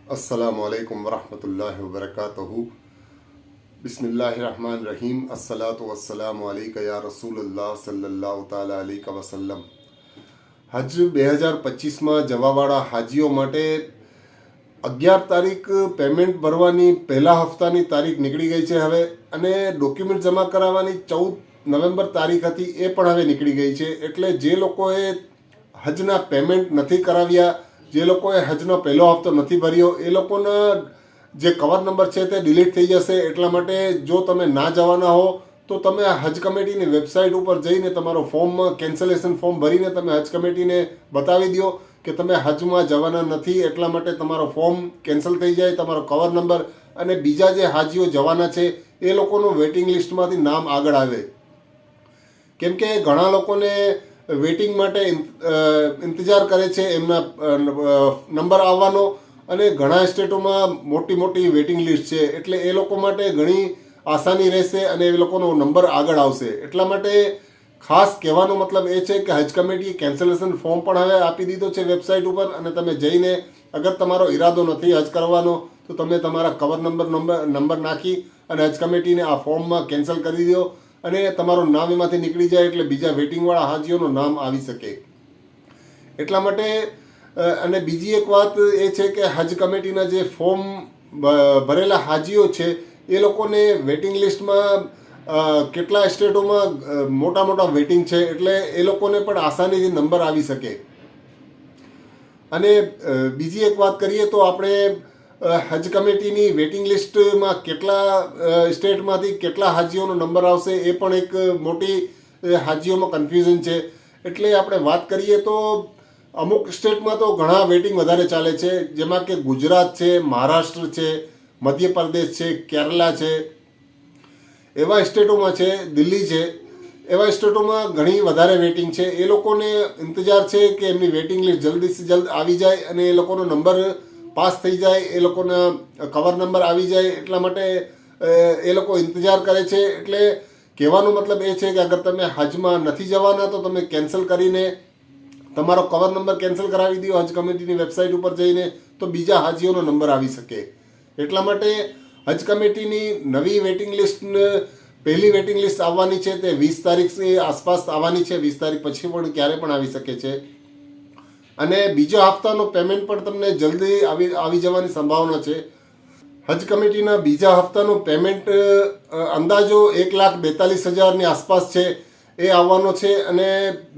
अस्सलामुअलैकुम वरहमतुल्लाहि वबरकातुहू। बिस्मिल्लाहिर्रहमानिर्रहीम। अस्सलातु वस्सलामु अलैका या रसूलुल्लाह सल्लल्लाहु तआला अलैहि वसल्लम। હજ 2025માં જવાવાળા હાજીઓ માટે 11 તારીખ પેમેન્ટ ભરવાની પહેલા હપ્તાની તારીખ નીકળી ગઈ છે હવે, અને ડોક્યુમેન્ટ જમા કરાવવાની 14 નવેમ્બર તારીખ હતી એ પણ હવે નીકળી ગઈ છે. એટલે જે લોકોએ હજના પેમેન્ટ નથી કરાવ્યા, જે લોકોએ હજનો પહેલો હપ્તો નથી ભર્યો, એ લોકોના જે કવર નંબર છે તે ડિલીટ થઈ જશે. એટલા માટે જો તમે ના જવાના હો તો તમે હજ કમિટીની વેબસાઇટ ઉપર જઈને તમારો ફોર્મમાં કેન્સલેશન ફોર્મ ભરીને તમે હજ કમિટીને બતાવી દો કે તમે હજમાં જવાના નથી, એટલા માટે તમારો ફોર્મ કેન્સલ થઈ જાય, તમારો કવર નંબર અને બીજા જે હાજીઓ જવાના છે એ લોકોનું વેઇટિંગ લિસ્ટમાંથી નામ આગળ આવે. કેમ કે ઘણા લોકોને વેઇટિંગ માટે ઇંતજાર કરે છે એમના નંબર આવવાનો, અને ઘણા સ્ટેટોમાં મોટી મોટી વેઇટિંગ લિસ્ટ છે. એટલે એ લોકો માટે ઘણી આસાની રહેશે અને એ લોકોનો નંબર આગળ આવશે. એટલા માટે ખાસ કહેવાનો મતલબ એ છે કે હજ કમિટીએ કેન્સલેશન ફોર્મ પણ હવે આપી દીધો છે વેબસાઇટ ઉપર, અને તમે જઈને અગર તમારો ઈરાદો નથી હજ કરવાનો તો તમે તમારા કવર નંબર નાખી અને હજ કમિટીને આ ફોર્મમાં કેન્સલ કરી દો, અને તમારું નામ એમાંથી નીકળી જાય એટલે બીજા વેઇટિંગવાળા હાજીઓનું નામ આવી શકે. એટલા માટે અને બીજી એક વાત એ છે કે હજ કમિટીના જે ફોર્મ ભરેલા હાજીઓ છે એ લોકોને વેઇટિંગ લિસ્ટમાં કેટલા સ્ટેટોમાં મોટા મોટા વેઇટિંગ છે, એટલે એ લોકોને પણ આસાનીથી નંબર આવી શકે. અને બીજી એક વાત કરીએ તો આપણે હજ કમિટીની વેઇટિંગ લિસ્ટમાં કેટલા સ્ટેટમાંથી કેટલા હાજીઓનો નંબર આવશે એ પણ એક મોટી હાજીઓમાં કન્ફ્યુઝન છે. એટલે આપણે વાત કરીએ તો અમુક સ્ટેટમાં તો ઘણા વેઇટિંગ વધારે ચાલે છે, જેમાં કે ગુજરાત છે, મહારાષ્ટ્ર છે, મધ્યપ્રદેશ છે, કેરલા છે, એવા સ્ટેટોમાં છે, દિલ્હી છે, એવા સ્ટેટોમાં ઘણી વધારે વેઇટિંગ છે. એ લોકોને ઇંતજાર છે કે એમની વેઇટિંગ લિસ્ટ જલ્દીથી જલ્દ આવી જાય અને એ લોકોનો નંબર પાસ થઈ જાય, એ લોકોના કવર નંબર આવી જાય. એટલા માટે એ લોકો ઇંતજાર કરે છે. એટલે કહેવાનો મતલબ એ છે કે અગર તમે હજમાં નથી જવાના તો તમે કેન્સલ કરીને તમારો કવર નંબર કેન્સલ કરાવી દો હજ કમિટીની વેબસાઇટ ઉપર જઈને, તો બીજા હાજીઓનો નંબર આવી શકે. એટલા માટે હજ કમિટીની નવી વેઇટિંગ લિસ્ટ, પહેલી વેઇટિંગ લિસ્ટ આવવાની છે તે 20 તારીખની આસપાસ આવવાની છે. 20 તારીખ પછી પણ ક્યારે પણ આવી શકે છે. અને બીજો હપ્તાનો પેમેન્ટ પણ તમને જલ્દી આવી જવાની સંભાવના છે. હજ કમિટીના બીજા હપ્તાનું પેમેન્ટ અંદાજો 1,42,000ની આસપાસ છે એ આવવાનો છે, અને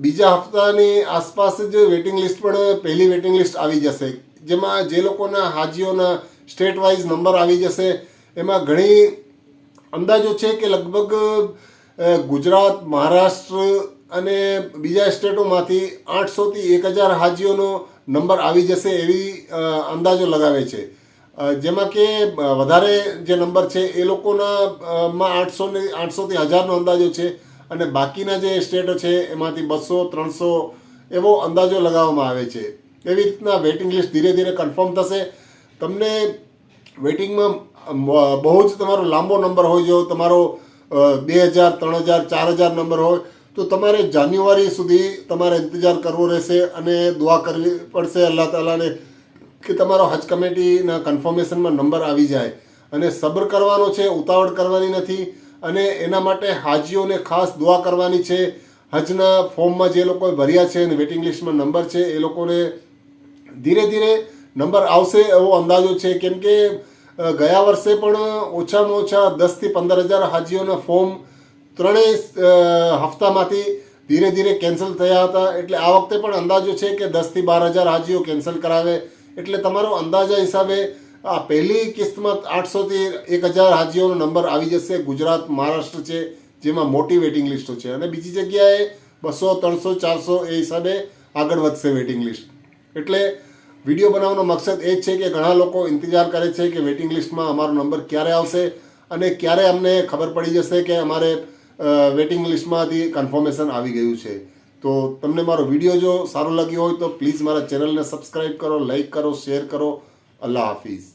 બીજા હપ્તાની આસપાસ જ વેઇટિંગ લિસ્ટ પણ પહેલી વેઇટિંગ લિસ્ટ આવી જશે, જેમાં જે લોકોના હાજીઓના સ્ટેટ વાઇઝ નંબર આવી જશે. એમાં ઘણી અંદાજો છે કે લગભગ ગુજરાત, મહારાષ્ટ્ર અને બીજા સ્ટેટોમાંથી 800થી 1,000 હાજીઓનો નંબર આવી જશે એવી અંદાજો લગાવે છે. જેમાં કે વધારે જે નંબર છે એ લોકોના માં 800થી 1,000નો અંદાજો છે, અને બાકીના જે સ્ટેટો છે એમાંથી 200-300 એવો અંદાજો લગાવવામાં આવે છે. એવી રીતના વેઇટિંગ લિસ્ટ ધીરે ધીરે કન્ફર્મ થશે. તમને વેઇટિંગમાં બહુ જ તમારો લાંબો નંબર હોય, જો તમારો 2,000, 3,000, 4,000 નંબર હોય તો તમારે જાન્યુઆરી સુધી તમારે ઇંતજાર કરવો રહેશે અને દુઆ કરવી પડશે અલ્લાહ તાલાને કે તમારો હજ કમિટીના કન્ફર્મેશનમાં નંબર આવી જાય. અને સબ્ર કરવાનો છે, ઉતાવળ કરવાની નથી. અને એના માટે હાજીઓને ખાસ દુઆ કરવાની છે. હજના ફોર્મમાં જે લોકોએ ભર્યા છે અને વેઇટિંગ લિસ્ટમાં નંબર છે એ લોકોને ધીરે ધીરે નંબર આવશે એવો અંદાજો છે. કેમ કે ગયા વર્ષે પણ ઓછામાં ઓછા 10,000થી 15,000 હાજીઓના ફોર્મ ત્રણેય હપ્તામાંથી ધીરે ધીરે કેન્સલ થયા હતા. એટલે આ વખતે પણ અંદાજો છે કે 10,000થી 12,000 હાજીઓ કેન્સલ કરાવે. એટલે તમારો અંદાજા હિસાબે આ પહેલી કિસ્તમાં 800થી 1,000 હાજીઓનો નંબર આવી જશે. ગુજરાત, મહારાષ્ટ્ર છે જેમાં મોટી વેઇટિંગ લિસ્ટો છે, અને બીજી જગ્યાએ 200, 300, 400 એ હિસાબે આગળ વધશે વેઇટિંગ લિસ્ટ. એટલે વિડીયો બનાવવાનો મકસદ એ જ છે કે ઘણા લોકો ઇંતજાર કરે છે કે વેઇટિંગ લિસ્ટમાં અમારો નંબર ક્યારે આવશે અને ક્યારે અમને ખબર પડી જશે કે અમારે વેઇટિંગ લિસ્ટમાંથી કન્ફર્મેશન આવી ગયું છે. તો તમને મારો વિડીયો જો સારો લાગ્યો હોય તો પ્લીઝ મારા ચેનલને સબસ્ક્રાઈબ કરો, લાઈક કરો, શેર કરો. અલ્લાહ હાફિઝ.